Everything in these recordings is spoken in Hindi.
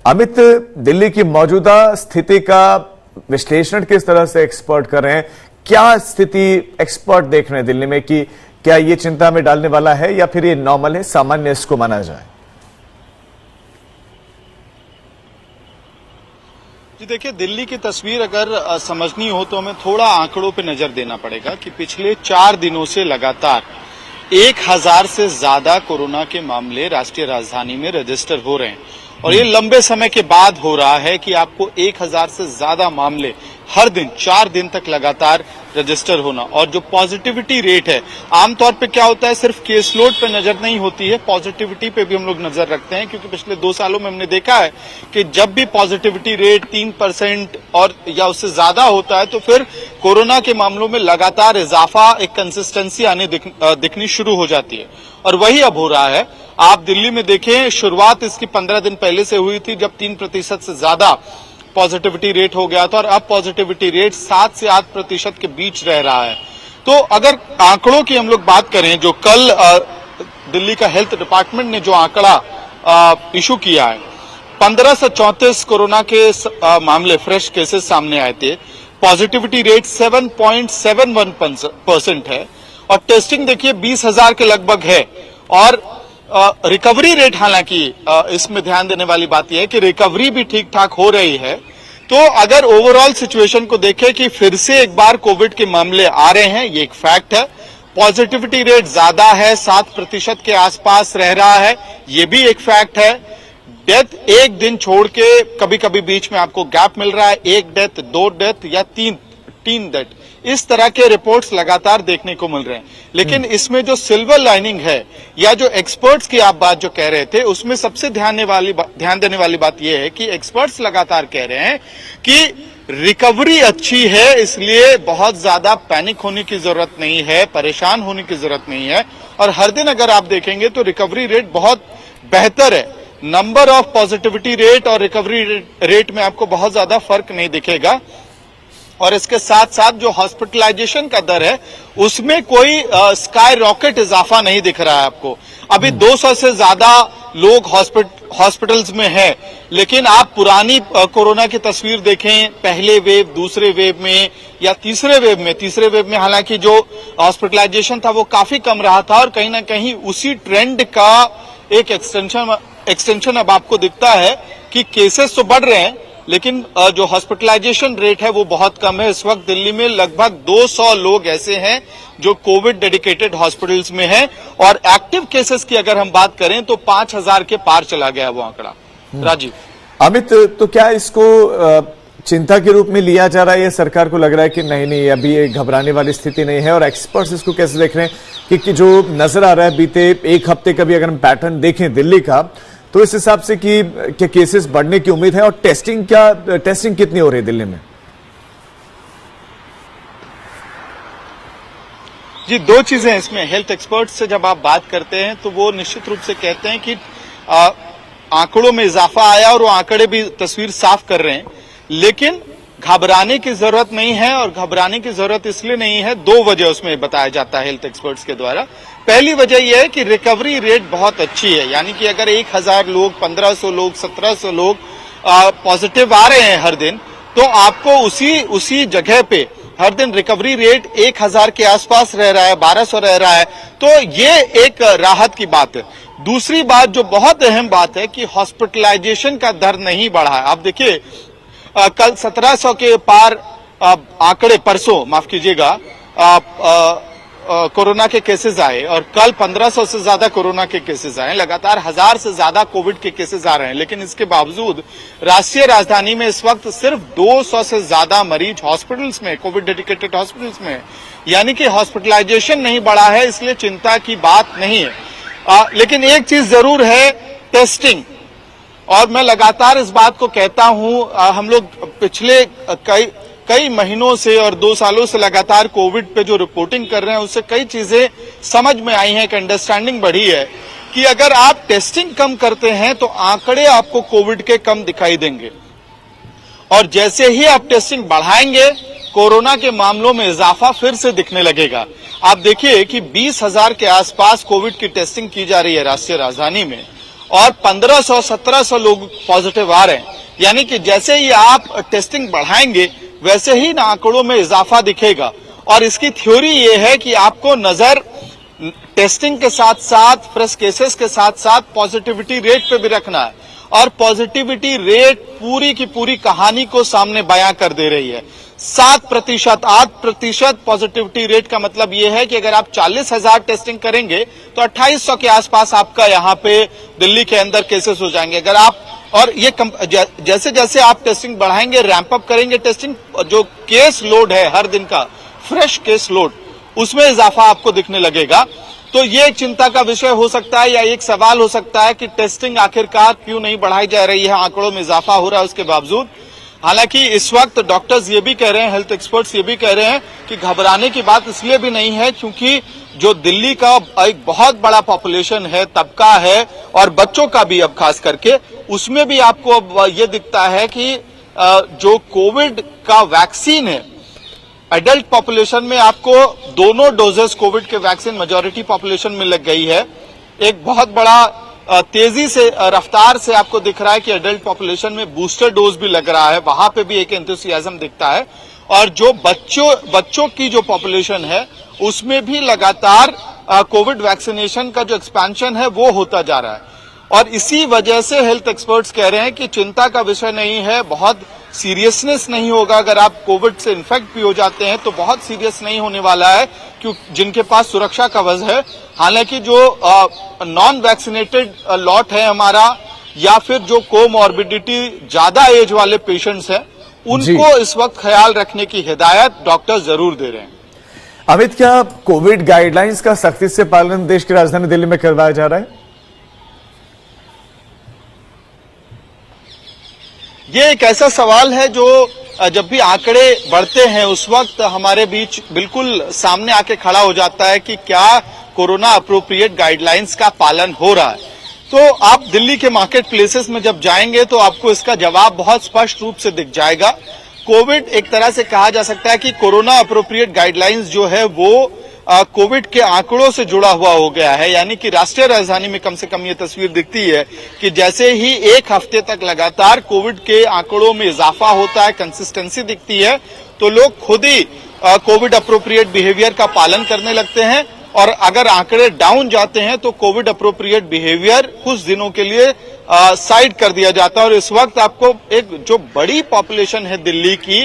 अमित, दिल्ली की मौजूदा स्थिति का विश्लेषण किस तरह से एक्सपर्ट कर रहे हैं? क्या स्थिति एक्सपर्ट देख रहे हैं दिल्ली में कि क्या ये चिंता में डालने वाला है या फिर ये नॉर्मल है, सामान्य इसको माना जाए? जी देखिए, दिल्ली की तस्वीर अगर समझनी हो तो हमें थोड़ा आंकड़ों पे नजर देना पड़ेगा कि पिछले 4 दिनों से लगातार 1000 से ज्यादा कोरोना के मामले राष्ट्रीय राजधानी में रजिस्टर हो रहे हैं और ये लंबे समय के बाद हो रहा है कि आपको 1000 से ज्यादा मामले हर दिन 4 दिन तक लगातार रजिस्टर होना। और जो पॉजिटिविटी रेट है, आमतौर पे क्या होता है, सिर्फ केस लोड पे नजर नहीं होती है, पॉजिटिविटी पे भी हम लोग नजर रखते हैं, क्योंकि पिछले 2 सालों में हमने देखा है कि जब भी पॉजिटिविटी रेट 3% और या उससे ज्यादा होता है तो फिर कोरोना के मामलों में लगातार इजाफा, एक कंसिस्टेंसी आने दिखनी शुरू हो जाती है और वही अब हो रहा है। आप दिल्ली में देखें, शुरुआत इसकी 15 दिन पहले से हुई थी जब 3% से ज्यादा पॉजिटिविटी रेट हो गया था और अब पॉजिटिविटी रेट 7 से 8% के बीच रह रहा है। तो अगर आंकड़ों की हम लोग बात करें, जो कल दिल्ली का हेल्थ डिपार्टमेंट ने जो आंकड़ा इशू किया है, 1534 कोरोना के मामले, फ्रेश केसेस सामने आए थे। पॉजिटिविटी रेट 7.71% है और टेस्टिंग देखिए 20,000 के लगभग है। और रिकवरी रेट, हालांकि इसमें ध्यान देने वाली बात यह है कि रिकवरी भी ठीक ठाक हो रही है। तो अगर ओवरऑल सिचुएशन को देखें कि फिर से एक बार कोविड के मामले आ रहे हैं, ये एक फैक्ट है। पॉजिटिविटी रेट ज्यादा है, 7% के आसपास रह रहा है, ये भी एक फैक्ट है। डेथ एक दिन छोड़ के कभी कभी बीच में आपको गैप मिल रहा है, 1 डेथ, 2 डेथ या 3 डेथ, इस तरह के रिपोर्ट्स लगातार देखने को मिल रहे हैं। लेकिन इसमें जो सिल्वर लाइनिंग है या जो एक्सपर्ट्स की आप बात जो कह रहे थे, उसमें सबसे ध्यान देने वाली बात यह है कि एक्सपर्ट्स लगातार कह रहे हैं कि रिकवरी अच्छी है, इसलिए बहुत ज्यादा पैनिक होने की जरूरत नहीं है, परेशान होने की जरूरत नहीं है। और हर दिन अगर आप देखेंगे तो रिकवरी रेट बहुत बेहतर है। नंबर ऑफ पॉजिटिविटी रेट और रिकवरी रेट में आपको बहुत ज्यादा फर्क नहीं दिखेगा। और इसके साथ साथ जो हॉस्पिटलाइजेशन का दर है, उसमें कोई स्काई रॉकेट इजाफा नहीं दिख रहा है आपको। अभी 200 से ज्यादा लोग हॉस्पिटल्स में हैं, लेकिन आप पुरानी कोरोना की तस्वीर देखें, पहले वेव, दूसरे वेव में या तीसरे वेव में हालांकि जो हॉस्पिटलाइजेशन था वो काफी कम रहा था और कहीं ना कहीं उसी ट्रेंड का एक एक्सटेंशन अब आपको दिखता है कि केसेस तो बढ़ रहे हैं लेकिन जो हॉस्पिटलाइजेशन रेट है वो बहुत कम है। इस वक्त दिल्ली में लगभग 200 लोग ऐसे हैं जो कोविड डेडिकेटेड हॉस्पिटल्स में हैं और एक्टिव केसेस की अगर हम बात करें तो 5000 के पार चला गया वो आंकड़ा। राजीव। अमित, तो क्या इसको चिंता के रूप में लिया जा रहा है या सरकार को लग रहा है कि नहीं अभी ये घबराने वाली स्थिति नहीं है? और एक्सपर्ट्स इसको कैसे देख रहे हैं कि जो नजर आ रहा है बीते 1 हफ्ते का भी अगर हम पैटर्न देखें दिल्ली का, तो इस हिसाब से कि क्या केसेस बढ़ने की उम्मीद है? और टेस्टिंग कितनी हो रही है दिल्ली में? जी, 2 चीजें इसमें। हेल्थ एक्सपर्ट्स से जब आप बात करते हैं तो वो निश्चित रूप से कहते हैं कि आंकड़ों में इजाफा आया और वो आंकड़े भी तस्वीर साफ कर रहे हैं, लेकिन घबराने की जरूरत नहीं है। और घबराने की जरूरत इसलिए नहीं है, 2 वजह उसमें बताया जाता है हेल्थ एक्सपर्ट्स के द्वारा। पहली वजह यह है कि रिकवरी रेट बहुत अच्छी है, यानी कि अगर 1000 लोग, 1500 लोग, 1700 लोग पॉजिटिव आ रहे हैं हर दिन, तो आपको उसी जगह पे हर दिन रिकवरी रेट 1000 के आसपास रह रहा है, 1200 रह रहा है, तो ये एक राहत की बात है। दूसरी बात जो बहुत अहम बात है कि हॉस्पिटलाइजेशन का दर नहीं बढ़ा है। आप देखिए, कल 1700 के पार आंकड़े, परसों माफ कीजिएगा, कोरोना के केसेस आए और कल 1500 से ज्यादा कोरोना के केसेस आए। लगातार 1000 से ज्यादा कोविड के केसेस आ रहे हैं, लेकिन इसके बावजूद राष्ट्रीय राजधानी में इस वक्त सिर्फ 200 से ज्यादा मरीज हॉस्पिटल्स में, कोविड डेडिकेटेड हॉस्पिटल्स में, यानी कि हॉस्पिटलाइजेशन नहीं बढ़ा है, इसलिए चिंता की बात नहीं है। लेकिन एक चीज जरूर है, टेस्टिंग। और मैं लगातार इस बात को कहता हूं, हम लोग पिछले कई महीनों से और 2 सालों से लगातार कोविड पे जो रिपोर्टिंग कर रहे हैं, उससे कई चीजें समझ में आई हैं, एक अंडरस्टैंडिंग बढ़ी है कि अगर आप टेस्टिंग कम करते हैं तो आंकड़े आपको कोविड के कम दिखाई देंगे और जैसे ही आप टेस्टिंग बढ़ाएंगे, कोरोना के मामलों में इजाफा फिर से दिखने लगेगा। आप देखिए कि 20,000 के आसपास कोविड की टेस्टिंग की जा रही है राष्ट्रीय राजधानी में और 1500-1700 लोग पॉजिटिव आ रहे हैं। यानी कि जैसे ही आप टेस्टिंग बढ़ाएंगे वैसे ही आंकड़ों में इजाफा दिखेगा। और इसकी थ्योरी ये है कि आपको नजर टेस्टिंग के साथ साथ फ्रेश केसेस के साथ साथ पॉजिटिविटी रेट पे भी रखना है। और पॉजिटिविटी रेट पूरी की पूरी कहानी को सामने बयां कर दे रही है। 7%, 8% पॉजिटिविटी रेट का मतलब यह है कि अगर आप 40,000 टेस्टिंग करेंगे तो 2800 के आसपास आपका यहां पे दिल्ली के अंदर केसेस हो जाएंगे। अगर आप और ये जैसे जैसे आप टेस्टिंग बढ़ाएंगे, रैंप अप करेंगे टेस्टिंग, जो केस लोड है हर दिन का फ्रेश केस लोड, उसमें इजाफा आपको दिखने लगेगा। तो ये एक चिंता का विषय हो सकता है या एक सवाल हो सकता है कि टेस्टिंग आखिरकार क्यों नहीं बढ़ाई जा रही है, आंकड़ों में इजाफा हो रहा है उसके बावजूद। हालांकि इस वक्त डॉक्टर्स ये भी कह रहे हैं, हेल्थ एक्सपर्ट्स ये भी कह रहे हैं कि घबराने की बात इसलिए भी नहीं है क्योंकि जो दिल्ली का एक बहुत बड़ा पॉपुलेशन है, तबका है और बच्चों का भी अब खास करके, उसमें भी आपको अब ये दिखता है कि जो कोविड का वैक्सीन है एडल्ट पॉपुलेशन में आपको दोनों डोजेस कोविड के वैक्सीन मेजॉरिटी पॉपुलेशन में लग गई है। एक बहुत बड़ा तेजी से रफ्तार से आपको दिख रहा है कि एडल्ट पॉपुलेशन में बूस्टर डोज भी लग रहा है, वहां पे भी एक एंथुसियाज्म दिखता है। और जो बच्चों की जो पॉपुलेशन है उसमें भी लगातार कोविड वैक्सीनेशन का जो एक्सपेंशन है वो होता जा रहा है। और इसी वजह से हेल्थ एक्सपर्ट्स कह रहे हैं कि चिंता का विषय नहीं है, बहुत सीरियसनेस नहीं होगा। अगर आप कोविड से इन्फेक्ट भी हो जाते हैं तो बहुत सीरियस नहीं होने वाला है क्योंकि जिनके पास सुरक्षा कवच है। हालांकि जो नॉन वैक्सीनेटेड लॉट है हमारा या फिर जो कोमॉर्बिडिटी ज्यादा एज वाले पेशेंट्स हैं, उनको इस वक्त ख्याल रखने की हिदायत डॉक्टर जरूर दे रहे हैं। अमित, क्या कोविड गाइडलाइंस का सख्ती से पालन देश की राजधानी दिल्ली में करवाया जा रहा है? ये एक ऐसा सवाल है जो जब भी आंकड़े बढ़ते हैं उस वक्त हमारे बीच बिल्कुल सामने आके खड़ा हो जाता है कि क्या कोरोना अप्रोप्रिएट गाइडलाइंस का पालन हो रहा है। तो आप दिल्ली के मार्केट प्लेसेस में जब जाएंगे तो आपको इसका जवाब बहुत स्पष्ट रूप से दिख जाएगा। कोविड एक तरह से कहा जा सकता है कि कोरोना अप्रोप्रिएट गाइडलाइंस जो है वो कोविड के आंकड़ों से जुड़ा हुआ हो गया है। यानी कि राष्ट्रीय राजधानी में कम से कम ये तस्वीर दिखती है कि जैसे ही एक हफ्ते तक लगातार कोविड के आंकड़ों में इजाफा होता है, कंसिस्टेंसी दिखती है, तो लोग खुद ही कोविड अप्रोप्रिएट बिहेवियर का पालन करने लगते हैं। और अगर आंकड़े डाउन जाते हैं तो कोविड अप्रोप्रिएट बिहेवियर कुछ दिनों के लिए साइड कर दिया जाता है। और इस वक्त आपको एक जो बड़ी पॉपुलेशन है दिल्ली की,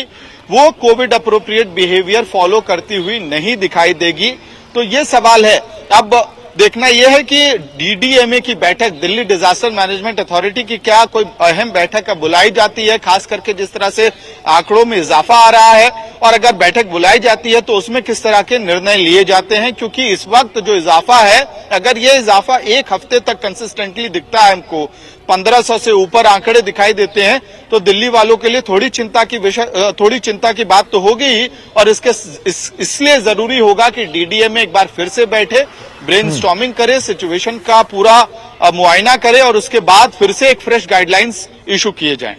वो कोविड अप्रोप्रिएट बिहेवियर फॉलो करती हुई नहीं दिखाई देगी। तो ये सवाल है, अब देखना यह है कि डीडीएमए की बैठक, दिल्ली डिजास्टर मैनेजमेंट अथॉरिटी की क्या कोई अहम बैठक बुलाई जाती है, खास करके जिस तरह से आंकड़ों में इजाफा आ रहा है, और अगर बैठक बुलाई जाती है तो उसमें किस तरह के निर्णय लिए जाते हैं। क्योंकि इस वक्त जो इजाफा है, अगर ये इजाफा एक हफ्ते तक कंसिस्टेंटली दिखता है, हमको 1500 से ऊपर आंकड़े दिखाई देते हैं, तो दिल्ली वालों के लिए थोड़ी चिंता की बात तो होगी ही। और इसलिए जरूरी होगा कि डीडीएमए एक बार फिर से बैठे, ब्रेनस्टॉर्मिंग करे, सिचुएशन का पूरा मुआयना करे और उसके बाद फिर से एक फ्रेश गाइडलाइंस इशू किए जाएं।